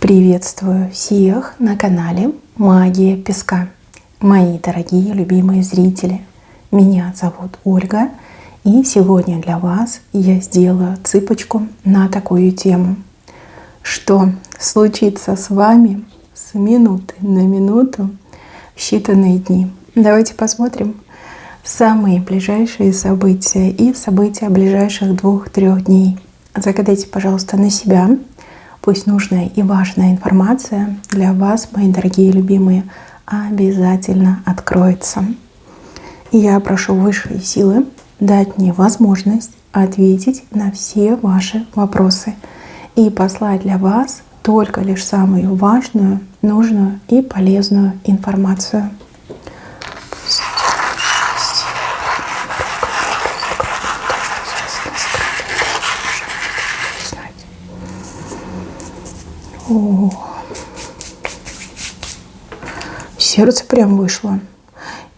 Приветствую всех на канале Магия Песка. Мои дорогие любимые зрители, меня зовут Ольга, и сегодня для вас я сделаю цыпочку на такую тему. Что случится с вами с минуты на минуту в считанные дни? Давайте посмотрим самые ближайшие события и события ближайших 2-3 дней. Загадайте, пожалуйста, на себя. Пусть нужная и важная информация для вас, мои дорогие любимые, обязательно откроется. И я прошу высшие силы дать мне возможность ответить на все ваши вопросы и послать для вас только лишь самую важную, нужную и полезную информацию. О, сердце прям вышло.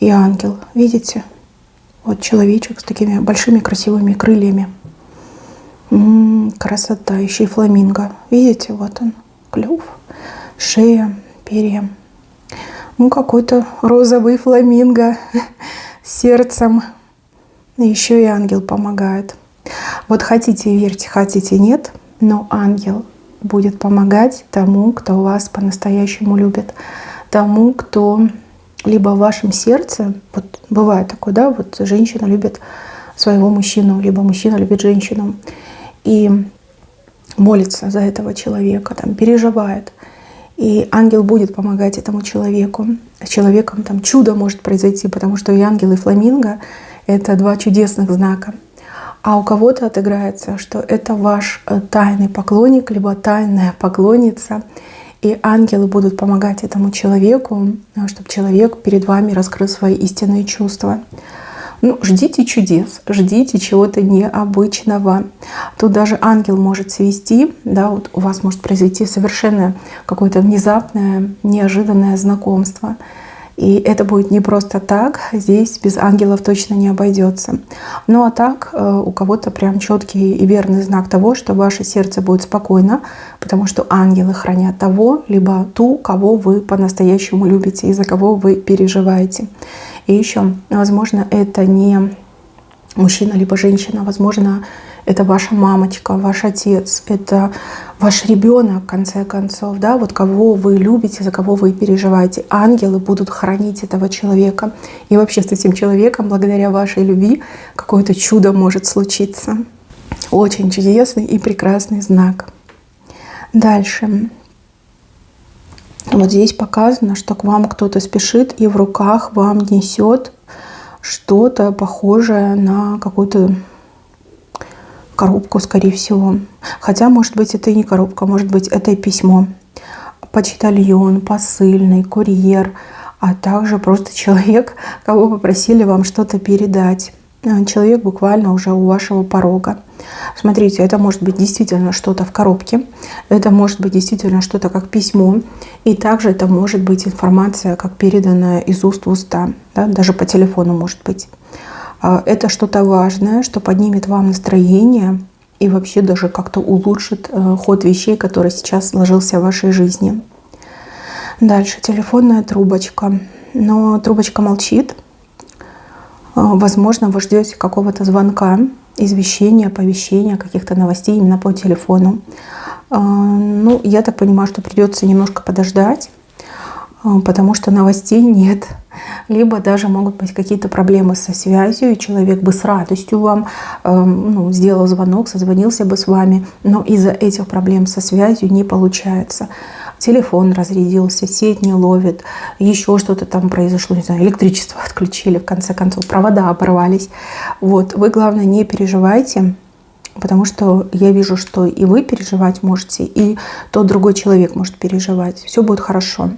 И ангел, видите? Вот человечек с такими большими красивыми крыльями. Красота, еще и фламинго. Видите, вот он, клюв, шея, перья. Какой-то розовый фламинго с сердцем. Еще и ангел помогает. Вот хотите верьте, хотите нет, но ангел будет помогать тому, кто вас по-настоящему любит, тому, кто либо в вашем сердце, вот бывает такое, да, вот женщина любит своего мужчину, либо мужчина любит женщину и молится за этого человека, там, переживает. И ангел будет помогать этому человеку. С человеком там чудо может произойти, потому что и ангел, и фламинго — это два чудесных знака. А у кого-то отыграется, что это ваш тайный поклонник, либо тайная поклонница. И ангелы будут помогать этому человеку, чтобы человек перед вами раскрыл свои истинные чувства. Ждите чудес, ждите чего-то необычного. Тут даже ангел может свести, да, вот у вас может произойти совершенно какое-то внезапное, неожиданное знакомство. И это будет не просто так, здесь без ангелов точно не обойдется. Ну а так, у кого-то прям четкий и верный знак того, что ваше сердце будет спокойно, потому что ангелы хранят того, либо ту, кого вы по-настоящему любите и за кого вы переживаете. И еще, возможно, это не мужчина либо женщина, возможно, это ваша мамочка, ваш отец, это ваш ребенок, в конце концов, да, вот кого вы любите, за кого вы переживаете. Ангелы будут хранить этого человека. И вообще с этим человеком, благодаря вашей любви, какое-то чудо может случиться. Очень чудесный и прекрасный знак. Дальше. Вот здесь показано, что к вам кто-то спешит и в руках вам несет что-то похожее на какую-то коробку, скорее всего. Хотя, может быть, это и не коробка, может быть, это и письмо. Почтальон, посыльный, курьер, а также просто человек, кого попросили вам что-то передать. Человек буквально уже у вашего порога. Смотрите, это может быть действительно что-то в коробке, это может быть действительно что-то как письмо, и также это может быть информация, как переданная из уст в уста, да, даже по телефону может быть. Это что-то важное, что поднимет вам настроение и вообще даже как-то улучшит ход вещей, который сейчас сложился в вашей жизни. Дальше телефонная трубочка. Но трубочка молчит. Возможно, вы ждете какого-то звонка, извещения, оповещения, каких-то новостей именно по телефону. Я так понимаю, что придется немножко подождать, потому что новостей нет. Либо даже могут быть какие-то проблемы со связью, и человек бы с радостью вам сделал звонок, созвонился бы с вами, но из-за этих проблем со связью не получается. Телефон разрядился, сеть не ловит, еще что-то там произошло, не знаю, электричество отключили, в конце концов, провода оборвались. Вот, вы, главное, не переживайте, потому что я вижу, что и вы переживать можете, и тот другой человек может переживать. Все будет хорошо.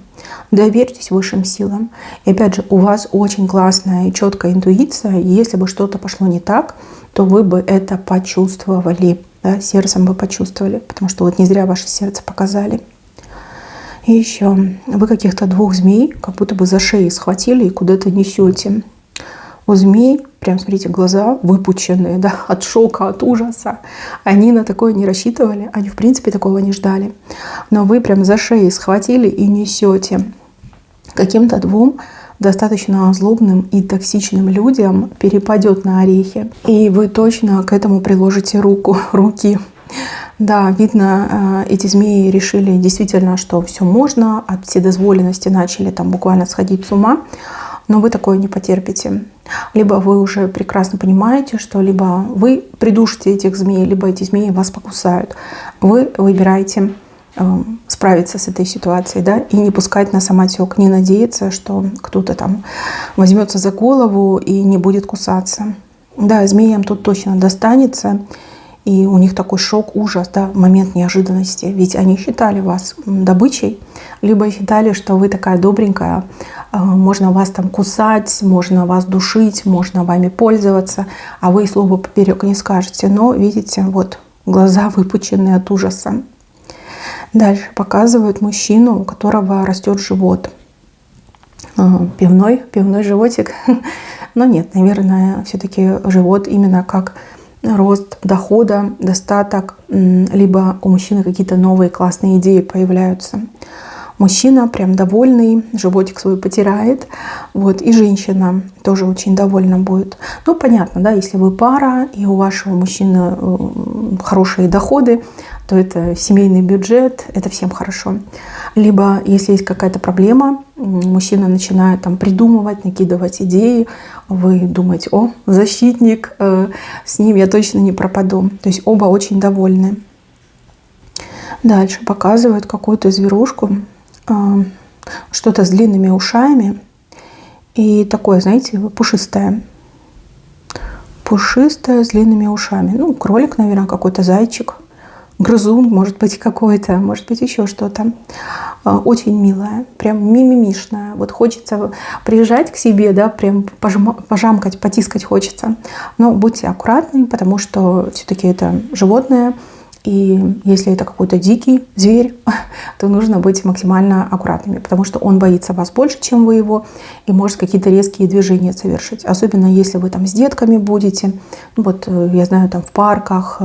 Доверьтесь высшим силам. И опять же, у вас очень классная и четкая интуиция. Если бы что-то пошло не так, то вы бы это почувствовали. Да, сердцем бы почувствовали. Потому что вот не зря ваше сердце показали. И еще вы каких-то 2 змей как будто бы за шеи схватили и куда-то несете. У змей Прям, смотрите, глаза выпученные, да, от шока, от ужаса. Они на такое не рассчитывали, они, в принципе, такого не ждали. Но вы прям за шею схватили и несете. Каким-то двум достаточно злобным и токсичным людям перепадет на орехи. И вы точно к этому приложите руки. Да, видно, эти змеи решили действительно, что все можно, от вседозволенности начали там буквально сходить с ума, но вы такое не потерпите. Либо вы уже прекрасно понимаете, что либо вы придушите этих змей, либо эти змеи вас покусают. Вы выбираете справиться с этой ситуацией, да, и не пускать на самотек, не надеяться, что кто-то там возьмется за голову и не будет кусаться. Да, змеям тут точно достанется, и у них такой шок, ужас, да, момент неожиданности. Ведь они считали вас добычей, либо считали, что вы такая добренькая, можно вас там кусать, можно вас душить, можно вами пользоваться, а вы и слова поперек не скажете. Но, видите, вот глаза выпученные от ужаса. Дальше показывают мужчину, у которого растет живот. Пивной животик. Но нет, наверное, все-таки живот именно как рост дохода, достаток, либо у мужчины какие-то новые классные идеи появляются. Мужчина прям довольный, животик свой потирает, вот, и женщина тоже очень довольна будет. Ну, понятно, да, если вы пара, и у вашего мужчины хорошие доходы, то это семейный бюджет, это всем хорошо. Либо, если есть какая-то проблема, мужчина начинает там придумывать, накидывать идеи, вы думаете, о, защитник, с ним я точно не пропаду. То есть оба очень довольны. Дальше показывают какую-то зверушку, что-то с длинными ушами и такое, знаете, пушистое. Пушистое с длинными ушами. Ну, кролик, наверное, какой-то, зайчик. Грызун, может быть, какой-то, может быть, еще что-то. Очень милая, прям мимимишная. Вот хочется прижать к себе, да, прям пожамкать, потискать хочется. Но будьте аккуратны, потому что все-таки это животное. И если это какой-то дикий зверь, то нужно быть максимально аккуратными, потому что он боится вас больше, чем вы его, и может какие-то резкие движения совершить. Особенно если вы там с детками будете. Ну, вот я знаю, там в парках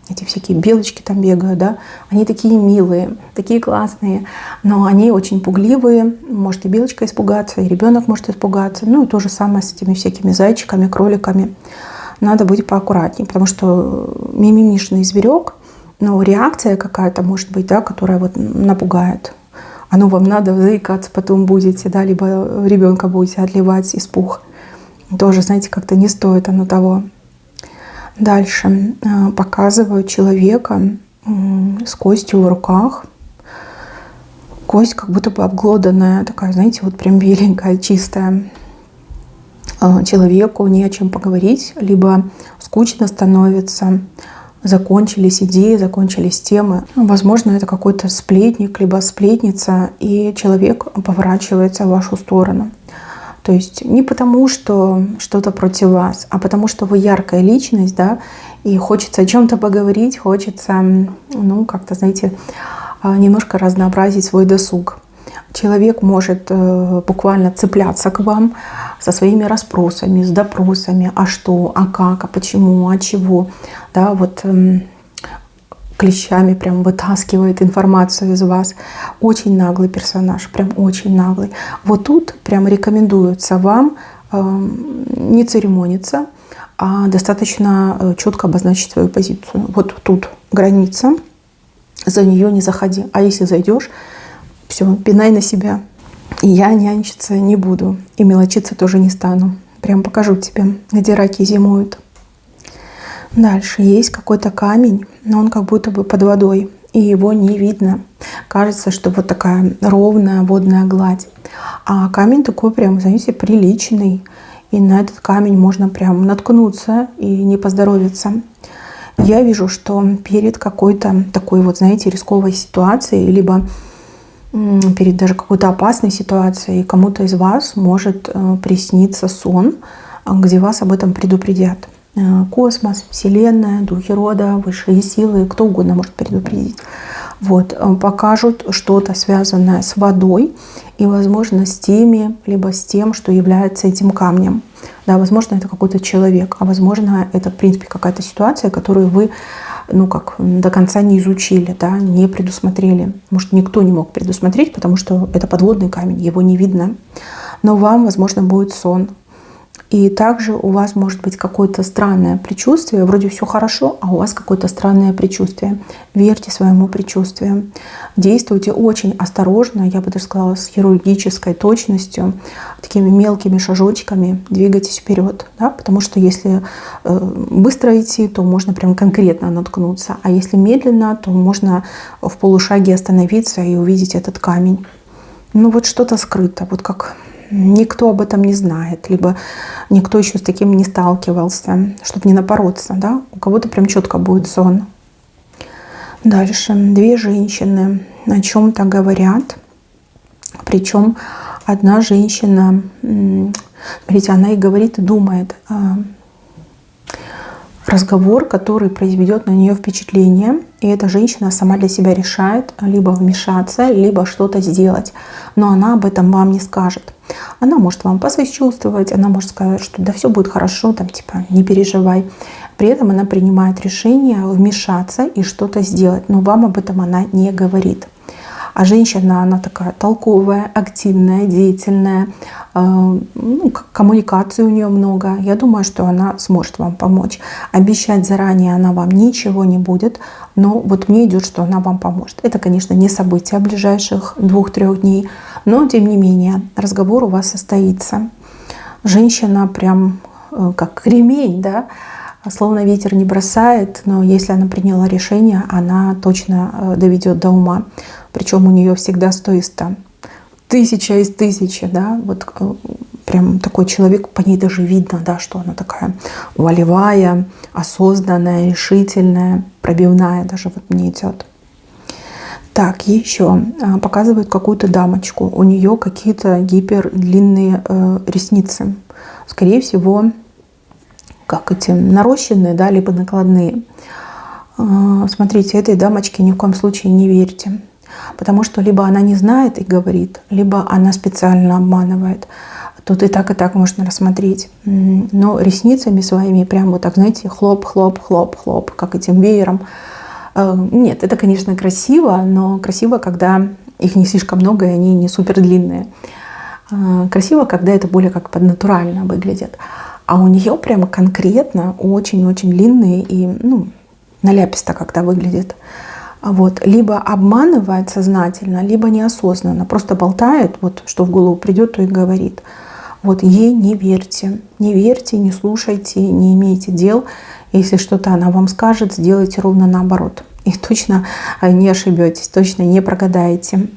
эти всякие белочки там бегают, да, они такие милые, такие классные, но они очень пугливые. Может и белочка испугаться, и ребенок может испугаться. Ну и то же самое с этими всякими зайчиками, кроликами. Надо быть поаккуратнее, потому что мимимишный зверек, но реакция какая-то может быть, да, которая вот напугает. Оно вам надо заикаться потом будете, да, либо ребенка будете отливать испуг. Тоже, знаете, как-то не стоит оно того. Дальше показывают человека с костью в руках. Кость как будто бы обглоданная, такая, знаете, вот прям беленькая, чистая. Человеку не о чем поговорить, либо скучно становится, закончились идеи, закончились темы. Возможно, это какой-то сплетник, либо сплетница, и человек поворачивается в вашу сторону. То есть не потому, что что-то против вас, а потому, что вы яркая личность, да, и хочется о чем-то поговорить, хочется, ну, как-то, знаете, немножко разнообразить свой досуг. Человек может буквально цепляться к вам со своими расспросами, с допросами, а что, а как, а почему, а чего. Да, вот клещами прям вытаскивает информацию из вас. Очень наглый персонаж, прям очень наглый. Вот тут прям рекомендуется вам не церемониться, а достаточно четко обозначить свою позицию. Вот тут граница, за нее не заходи. А если зайдешь, все, пинай на себя. И я нянчиться не буду. И мелочиться тоже не стану. Прям покажу тебе, где раки зимуют. Дальше есть какой-то камень, но он как будто бы под водой. И его не видно. Кажется, что вот такая ровная водная гладь. А камень такой прям, знаете, приличный. И на этот камень можно прям наткнуться и не поздоровиться. Я вижу, что перед какой-то такой вот, знаете, рисковой ситуацией, либо перед даже какой-то опасной ситуацией кому-то из вас может присниться сон, где вас об этом предупредят. Космос, Вселенная, духи рода, высшие силы, кто угодно может предупредить. Вот, покажут что-то связанное с водой и, возможно, с теми, либо с тем, что является этим камнем. Да, возможно, это какой-то человек, а возможно, это, в принципе, какая-то ситуация, которую вы, ну, как до конца не изучили, да, не предусмотрели. Может, никто не мог предусмотреть, потому что это подводный камень, его не видно. Но вам, возможно, будет сон. И также у вас может быть какое-то странное предчувствие. Вроде все хорошо, а у вас какое-то странное предчувствие. Верьте своему предчувствию. Действуйте очень осторожно, я бы даже сказала, с хирургической точностью, такими мелкими шажочками двигайтесь вперед. Да? Потому что если быстро идти, то можно прям конкретно наткнуться. А если медленно, то можно в полушаге остановиться и увидеть этот камень. Ну вот что-то скрыто, вот как... Никто об этом не знает, либо никто еще с таким не сталкивался, чтобы не напороться, да? У кого-то прям четко будет сон. Дальше. 2 женщины о чем-то говорят. Причем одна женщина, смотрите, она и говорит, и думает. Разговор, который произведет на нее впечатление, и эта женщина сама для себя решает либо вмешаться, либо что-то сделать. Но она об этом вам не скажет. Она может вам посочувствовать, она может сказать, что да все будет хорошо, там типа не переживай. При этом она принимает решение вмешаться и что-то сделать, но вам об этом она не говорит. А женщина, она такая толковая, активная, деятельная, коммуникации у нее много. Я думаю, что она сможет вам помочь. Обещать заранее она вам ничего не будет, но вот мне идет, что она вам поможет. Это, конечно, не событие ближайших 2-3 дней, но тем не менее разговор у вас состоится. Женщина прям как кремень, да, словно ветер не бросает, но если она приняла решение, она точно доведет до ума. Причем у нее всегда 100 из 100. 1000 из 1000, да, вот прям такой человек, по ней даже видно, да, что она такая волевая, осознанная, решительная, пробивная, даже вот мне идет. Так, еще показывают какую-то дамочку, у нее какие-то гипердлинные ресницы, скорее всего, как эти нарощенные, да, либо накладные. Смотрите, этой дамочке ни в коем случае не верьте. Потому что либо она не знает и говорит, либо она специально обманывает. Тут и так можно рассмотреть. Но ресницами своими прям вот так, знаете, хлоп, как этим веером. Нет, это, конечно, красиво, но красиво, когда их не слишком много и они не супер длинные. Красиво, когда это более как поднатурально выглядит. А у нее прямо конкретно очень-очень длинные и, наляписто как-то выглядит. Вот. Либо обманывает сознательно, либо неосознанно. Просто болтает, вот, что в голову придет, то и говорит. Вот ей не верьте. Не верьте, не слушайте, не имейте дел. Если что-то она вам скажет, сделайте ровно наоборот. И точно не ошибетесь, точно не прогадаете.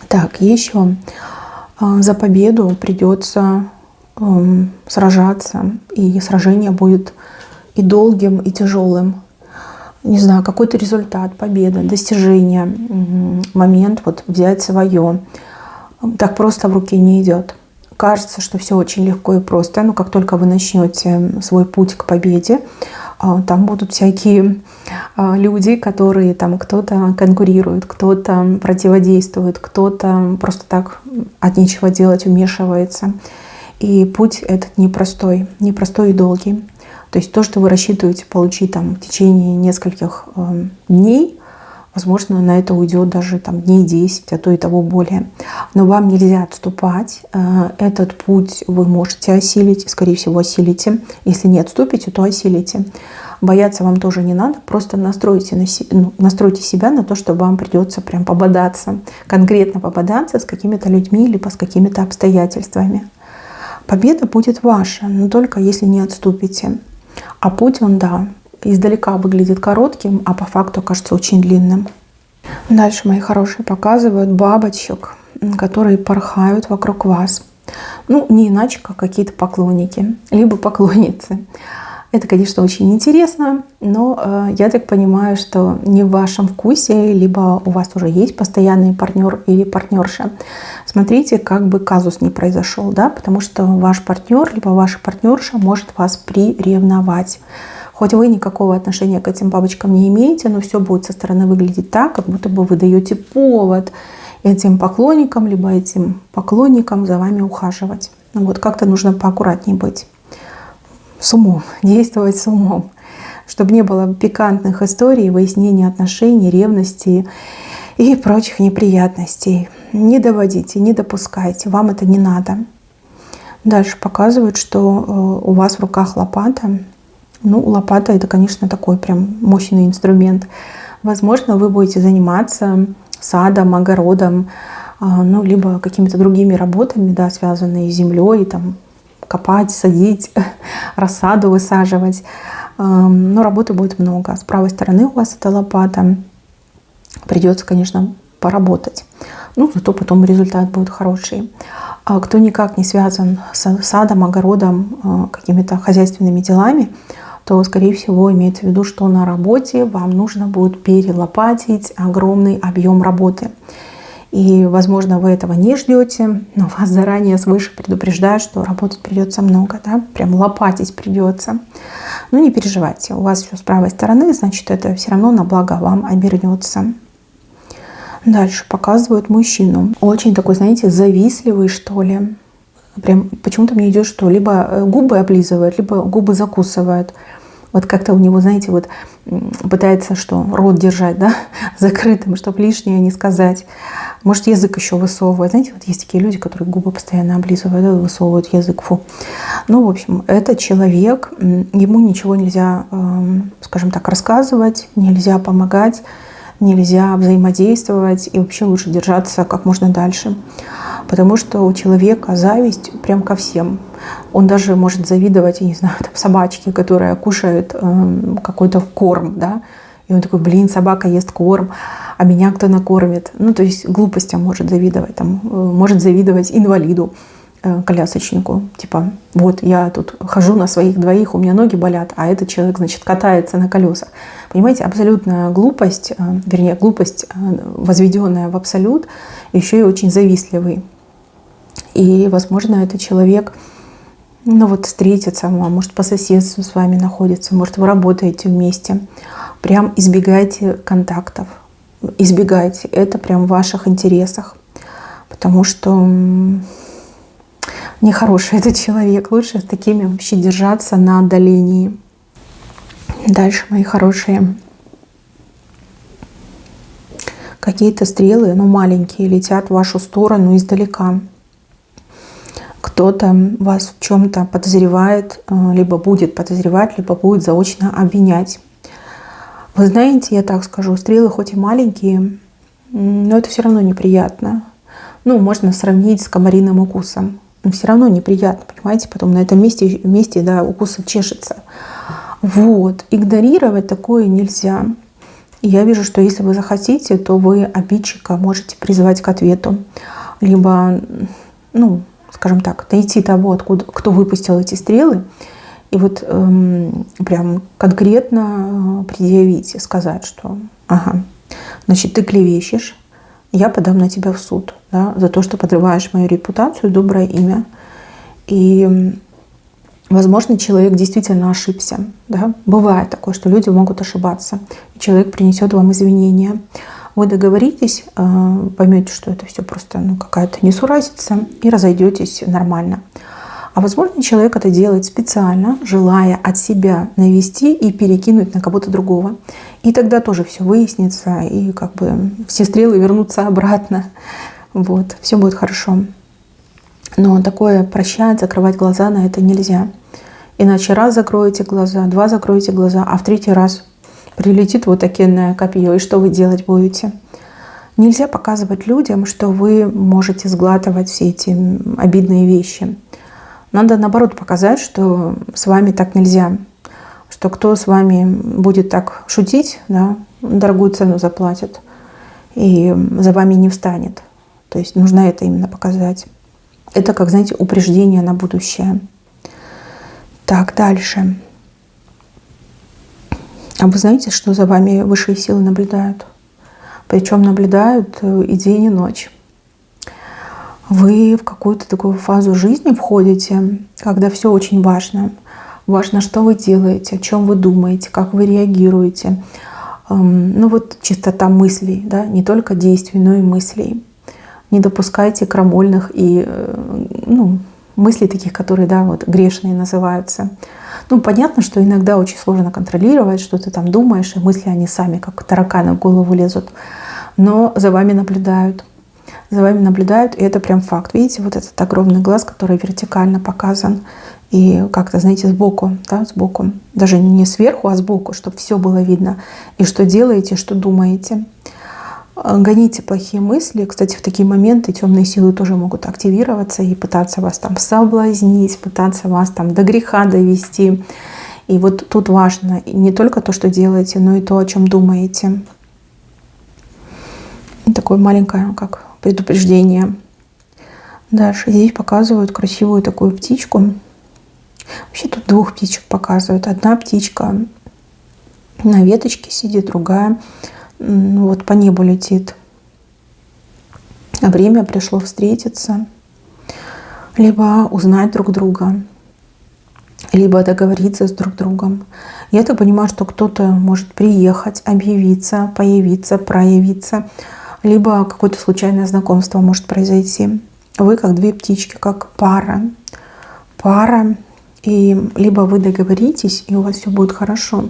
Так, еще за победу придется сражаться. И сражение будет и долгим, и тяжелым. Не знаю, какой-то результат, победа, достижение, момент вот взять свое. Так просто в руки не идет. Кажется, что все очень легко и просто, но как только вы начнете свой путь к победе, там будут всякие люди, которые там кто-то конкурирует, кто-то противодействует, кто-то просто так от нечего делать вмешивается. И путь этот непростой и долгий. То есть то, что вы рассчитываете получить там в течение нескольких дней, возможно, на это уйдет даже там дней 10, а то и того более. Но вам нельзя отступать. Этот путь вы можете осилить, скорее всего, осилите. Если не отступите, то осилите. Бояться вам тоже не надо. Просто настройте себя на то, что вам придется прям пободаться. Конкретно пободаться с какими-то людьми, либо с какими-то обстоятельствами. Победа будет ваша, но только если не отступите. А путь, он, да, издалека выглядит коротким, а по факту кажется очень длинным. Дальше, мои хорошие, показывают бабочек, которые порхают вокруг вас. Не иначе, как какие-то поклонники, либо поклонницы. Это, конечно, очень интересно, но я так понимаю, что не в вашем вкусе, либо у вас уже есть постоянный партнер или партнерша. Смотрите, как бы казус не произошел, да, потому что ваш партнер, либо ваша партнерша может вас приревновать. Хоть вы никакого отношения к этим бабочкам не имеете, но все будет со стороны выглядеть так, как будто бы вы даете повод этим поклонникам, либо этим поклонникам за вами ухаживать. Вот как-то нужно поаккуратнее быть. С умом, действовать с умом. Чтобы не было пикантных историй, выяснения отношений, ревности и прочих неприятностей. Не доводите, не допускайте, вам это не надо. Дальше показывают, что у вас в руках лопата. Ну, лопата — это, конечно, такой прям мощный инструмент. Возможно, вы будете заниматься садом, огородом, ну, либо какими-то другими работами, да, связанные с землей, там, копать, садить, рассаду высаживать. Но работы будет много. С правой стороны у вас эта лопата. Придется, конечно, поработать. Ну, зато потом результат будет хороший. А кто никак не связан с садом, огородом, какими-то хозяйственными делами, то, скорее всего, имеется в виду, что на работе вам нужно будет перелопатить огромный объем работы. И, возможно, вы этого не ждете, но вас заранее свыше предупреждают, что работать придется много, да? Прям лопатить придется. Ну, не переживайте, у вас все с правой стороны, значит, это все равно на благо вам обернется. Дальше показывают мужчину. Очень такой, знаете, завистливый, что ли. Прям почему-то мне идет, что либо губы облизывает, либо губы закусывает. Вот как-то у него, знаете, вот пытается что, рот держать, да, закрытым, чтобы лишнее не сказать. Может, язык еще высовывает. Знаете, вот есть такие люди, которые губы постоянно облизывают, да, высовывают язык. Фу. Ну, в общем, этот человек, ему ничего нельзя, скажем так, рассказывать, нельзя помогать, нельзя взаимодействовать. И вообще лучше держаться как можно дальше. Потому что у человека зависть прям ко всем. Он даже может завидовать, я не знаю, там, собачке, которая кушает какой-то корм, да, и он такой, блин, собака ест корм, а меня кто накормит? Ну, то есть глупостям может завидовать, там, может завидовать инвалиду, колясочнику, типа, вот я тут хожу на своих двоих, у меня ноги болят, а этот человек, значит, катается на колесах. Понимаете, абсолютная глупость, вернее, глупость, возведенная в абсолют, еще и очень завистливый. И, возможно, этот человек, ну вот, встретится, может, по соседству с вами находится, может, вы работаете вместе. Прям избегайте контактов, избегайте. Это прям в ваших интересах, потому что нехороший этот человек. Лучше с такими вообще держаться на отдалении. Дальше, мои хорошие. Какие-то стрелы, ну, маленькие, летят в вашу сторону издалека. Кто-то вас в чем-то подозревает, либо будет подозревать, либо будет заочно обвинять. Вы знаете, я так скажу, стрелы хоть и маленькие, но это все равно неприятно. Ну, можно сравнить с комариным укусом. Но все равно неприятно, понимаете? Потом на этом месте да, укус чешется. Вот. Игнорировать такое нельзя. И я вижу, что если вы захотите, то вы обидчика можете призвать к ответу. Либо, ну, скажем так, найти того, кто выпустил эти стрелы, и вот прям конкретно предъявить и сказать, что ага, значит, ты клевещешь, я подам на тебя в суд, да, за то, что подрываешь мою репутацию, доброе имя. И, возможно, человек действительно ошибся. Да? Бывает такое, что люди могут ошибаться, и человек принесет вам извинения. Вы договоритесь, поймете, что это все просто какая-то несуразица, и разойдетесь нормально. А возможно, человек это делает специально, желая от себя навести и перекинуть на кого-то другого. И тогда тоже все выяснится, и как бы все стрелы вернутся обратно. Вот, все будет хорошо. Но такое прощать, закрывать глаза на это нельзя. Иначе раз закроете глаза, два закроете глаза, а в третий раз прилетит вот такенное копье, и что вы делать будете? Нельзя показывать людям, что вы можете сглатывать все эти обидные вещи. Надо, наоборот, показать, что с вами так нельзя. Что кто с вами будет так шутить, да, дорогую цену заплатит и за вами не встанет. То есть нужно это именно показать. Это, как, знаете, упреждение на будущее. Так, дальше. А вы знаете, что за вами высшие силы наблюдают? Причем наблюдают и день, и ночь. Вы в какую-то такую фазу жизни входите, когда все очень важно, Важно, что вы делаете, о чем вы думаете, как вы реагируете. Ну вот чистота мыслей, да, не только действий, но и мыслей. Не допускайте крамольных и мыслей таких, которые, да, вот грешные называются. Ну, понятно, что иногда очень сложно контролировать, что ты там думаешь, и мысли, они сами, как тараканы, в голову лезут. Но за вами наблюдают. За вами наблюдают, и это прям факт. Видите, вот этот огромный глаз, который вертикально показан. И как-то, знаете, сбоку, да, сбоку. Даже не сверху, а сбоку, чтобы все было видно. И что делаете, что думаете. Гоните плохие мысли. Кстати, в такие моменты темные силы тоже могут активироваться и пытаться вас там соблазнить, пытаться вас там до греха довести. И вот тут важно не только то, что делаете, но и то, о чем думаете. Такое маленькое, как предупреждение. Дальше здесь показывают красивую такую птичку. Вообще тут двух птичек показывают. Одна птичка на веточке сидит, другая вот по небу летит. Время пришло встретиться, либо узнать друг друга, либо договориться с друг другом. Я так понимаю, что кто-то может приехать, объявиться, появиться, проявиться, либо какое-то случайное знакомство может произойти. Вы как две птички, как пара. И либо вы договоритесь, и у вас все будет хорошо,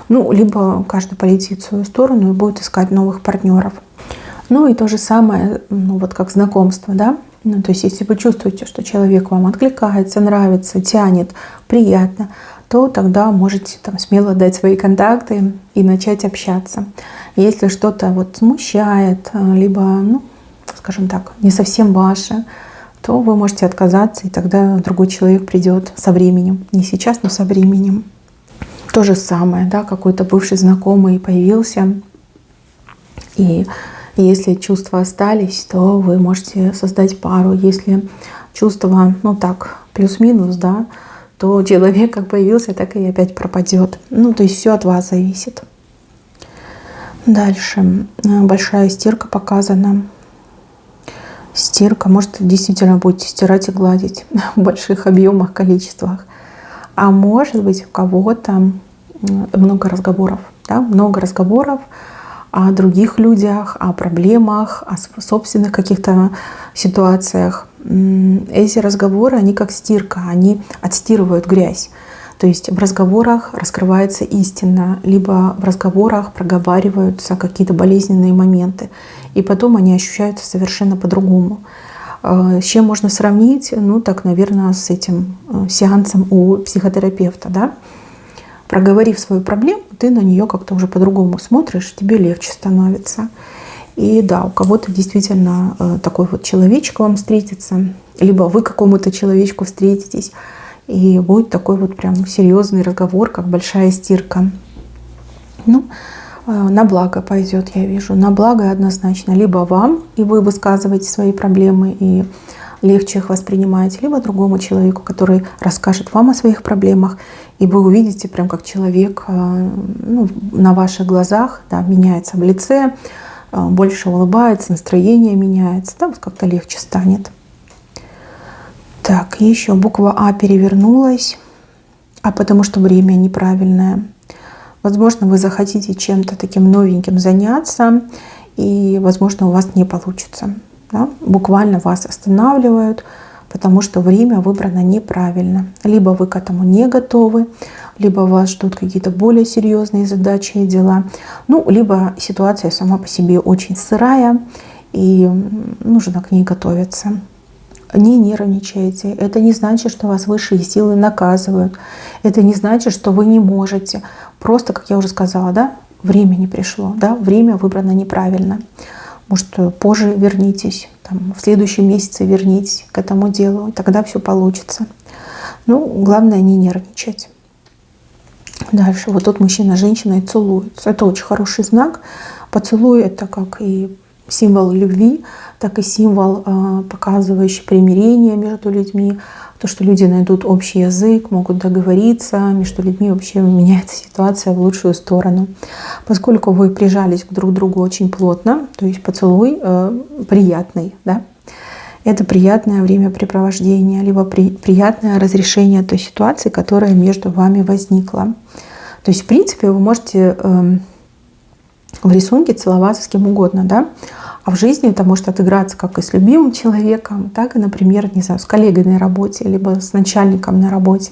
либо каждый полетит в свою сторону и будет искать новых партнеров. Ну и то же самое, вот как знакомство, да. То есть если вы чувствуете, что человек вам откликается, нравится, тянет, приятно, то тогда можете там смело дать свои контакты и начать общаться. Если что-то вот смущает, либо, скажем так, не совсем ваше, то вы можете отказаться, и тогда другой человек придет со временем. Не сейчас, но со временем. То же самое, да, какой-то бывший знакомый появился, и если чувства остались, то вы можете создать пару. Если чувства, плюс-минус, да, то человек как появился, так и опять пропадет. То есть все от вас зависит. Дальше большая стирка показана. Стирка, может, действительно будете стирать и гладить в больших объемах, количествах. А может быть, у кого-то много разговоров, да, много разговоров о других людях, о проблемах, о собственных каких-то ситуациях. Эти разговоры, они как стирка, они отстирывают грязь. То есть в разговорах раскрывается истина, либо в разговорах проговариваются какие-то болезненные моменты. И потом они ощущаются совершенно по-другому. С чем можно сравнить? Наверное, с этим сеансом у психотерапевта. Да? Проговорив свою проблему, ты на нее как-то уже по-другому смотришь, тебе легче становится. И да, у кого-то действительно такой вот человечек вам встретится, либо вы какому-то человечку встретитесь, и будет такой вот прям серьезный разговор, как большая стирка. На благо пойдет, я вижу. На благо однозначно. Либо вам, и вы высказываете свои проблемы, и легче их воспринимаете, либо другому человеку, который расскажет вам о своих проблемах, и вы увидите прям как человек на ваших глазах, да, меняется в лице, больше улыбается, настроение меняется, да, вот как-то легче станет. Так, еще буква А перевернулась, потому что время неправильное. Возможно, вы захотите чем-то таким новеньким заняться, и, возможно, у вас не получится. Да? Буквально вас останавливают, потому что время выбрано неправильно. Либо вы к этому не готовы, либо вас ждут какие-то более серьезные задачи и дела, либо ситуация сама по себе очень сырая, и нужно к ней готовиться. Не нервничайте. Это не значит, что вас высшие силы наказывают. Это не значит, что вы не можете. Просто, как я уже сказала, да, время не пришло, да, время выбрано неправильно. Может, позже вернитесь, в следующем месяце вернитесь к этому делу, и тогда все получится. Главное не нервничать. Дальше. Вот тут мужчина с женщиной целуются. Это очень хороший знак. Поцелуй — это как и символ любви, так и символ, показывающий примирение между людьми. То, что люди найдут общий язык, могут договориться, между людьми вообще меняется ситуация в лучшую сторону. Поскольку вы прижались друг к другу очень плотно, то есть поцелуй приятный, да, это приятное времяпрепровождение, либо приятное разрешение той ситуации, которая между вами возникла. То есть, в принципе, вы можете в рисунке целоваться с кем угодно, да? А в жизни это может отыграться как и с любимым человеком, так и, например, не знаю, с коллегой на работе, либо с начальником на работе,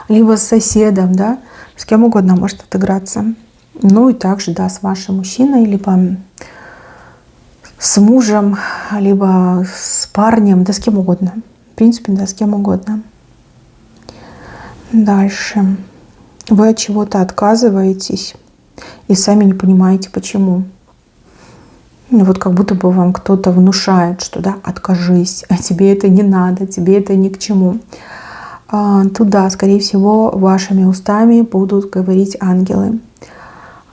либо с соседом, да? С кем угодно может отыграться. Ну и также, да, с вашим мужчиной, либо с мужем, либо с парнем, да с кем угодно. В принципе, да, с кем угодно. Дальше. Вы от чего-то отказываетесь и сами не понимаете, почему. Ну, вот как будто бы вам кто-то внушает, что да, откажись, а тебе это не надо, тебе это ни к чему. Туда, скорее всего, вашими устами будут говорить ангелы.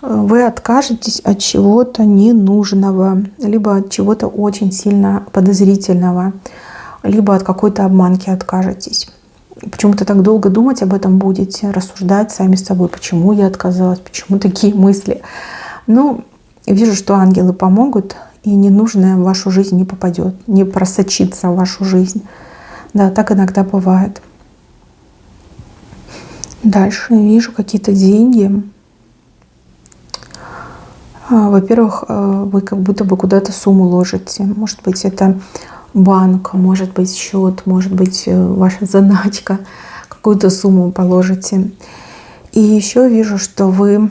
Вы откажетесь от чего-то ненужного, либо от чего-то очень сильно подозрительного, либо от какой-то обманки откажетесь. Почему-то так долго думать об этом будете, рассуждать сами с собой, почему я отказалась, почему такие мысли. Ну, вижу, что ангелы помогут, и ненужное в вашу жизнь не попадет, не просочится в вашу жизнь. Да, так иногда бывает. Дальше вижу какие-то деньги. Во-первых, вы как будто бы куда-то сумму ложите. Может быть, это банк, может быть, счет, может быть, ваша заначка. Какую-то сумму положите. И еще вижу, что вы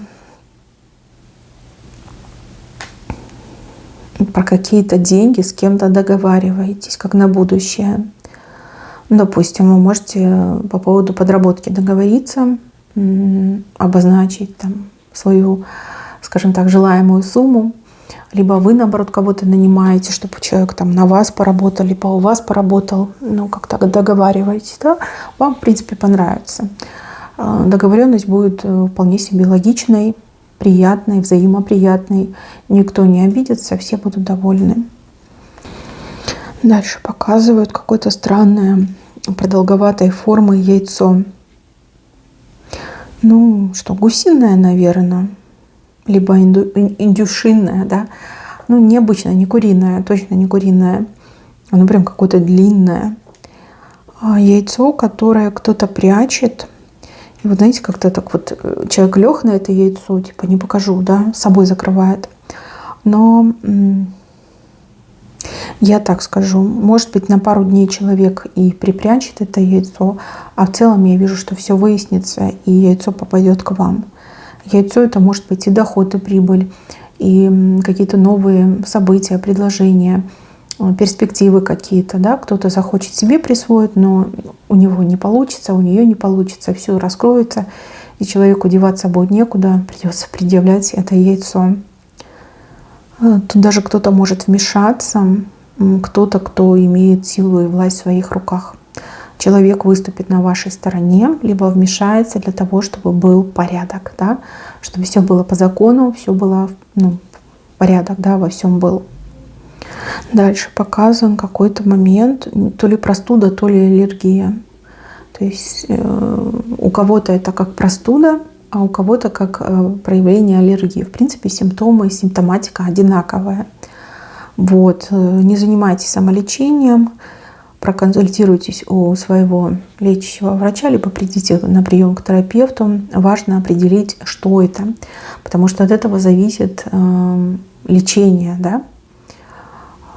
про какие-то деньги с кем-то договариваетесь, как на будущее. Допустим, вы можете по поводу подработки договориться, обозначить там свою, скажем так, желаемую сумму, либо вы, наоборот, кого-то нанимаете, чтобы человек там на вас поработал, либо у вас поработал, ну, как-то договариваетесь, да, вам, в принципе, понравится. Договоренность будет вполне себе логичной, приятной, взаимоприятной, никто не обидится, все будут довольны. Дальше показывают какое-то странное, продолговатой формы яйцо. Ну, что, гусиное, наверное, либо индюшиное, да. Ну, необычное, не куриное, точно не куриное. Оно прям какое-то длинное. Яйцо, которое кто-то прячет. И вот, знаете, как-то так вот человек лег на это яйцо, типа, не покажу, да, с собой закрывает. Но я так скажу, может быть, на пару дней человек и припрячет это яйцо, а в целом я вижу, что все выяснится, и яйцо попадет к вам. Яйцо — это может быть и доход, и прибыль, и какие-то новые события, предложения, перспективы какие-то, да, кто-то захочет себе присвоить, но у него не получится, у нее не получится, все раскроется, и человеку деваться будет некуда, придется предъявлять это яйцо. Тут даже кто-то может вмешаться, кто-то, кто имеет силу и власть в своих руках. Человек выступит на вашей стороне, либо вмешается для того, чтобы был порядок, да, чтобы все было по закону, все было, ну, порядок, да, во всем был. Дальше показан какой-то момент, то ли простуда, то ли аллергия. То есть у кого-то это как простуда, а у кого-то как проявление аллергии. В принципе, симптомы, симптоматика одинаковая. Вот. Не занимайтесь самолечением, проконсультируйтесь у своего лечащего врача, либо придите на прием к терапевту. Важно определить, что это, потому что от этого зависит лечение, да?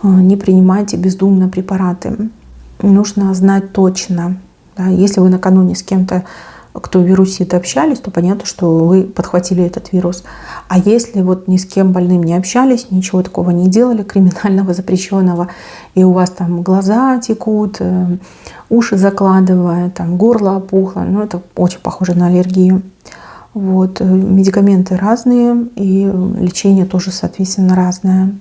Не принимайте бездумно препараты. Нужно знать точно. Да? Если вы накануне с кем-то, кто вирусит, общались, то понятно, что вы подхватили этот вирус. А если вот ни с кем больным не общались, ничего такого не делали, криминального, запрещенного, и у вас там глаза текут, уши закладывают, там горло опухло, ну это очень похоже на аллергию. Вот. Медикаменты разные, и лечение тоже, соответственно, разное.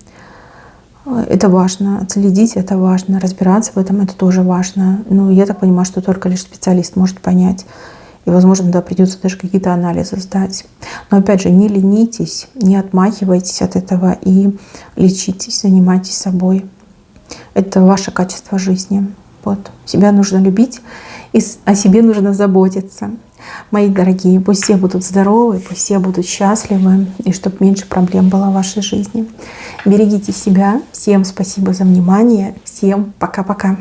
Это важно, отследить это важно, разбираться в этом это тоже важно. Но я так понимаю, что только лишь специалист может понять. И, возможно, да, придется даже какие-то анализы сдать. Но опять же, не ленитесь, не отмахивайтесь от этого и лечитесь, занимайтесь собой. Это ваше качество жизни. Вот. Себя нужно любить, и о себе нужно заботиться. Мои дорогие, пусть все будут здоровы, пусть все будут счастливы, и чтобы меньше проблем было в вашей жизни. Берегите себя. Всем спасибо за внимание. Всем пока-пока.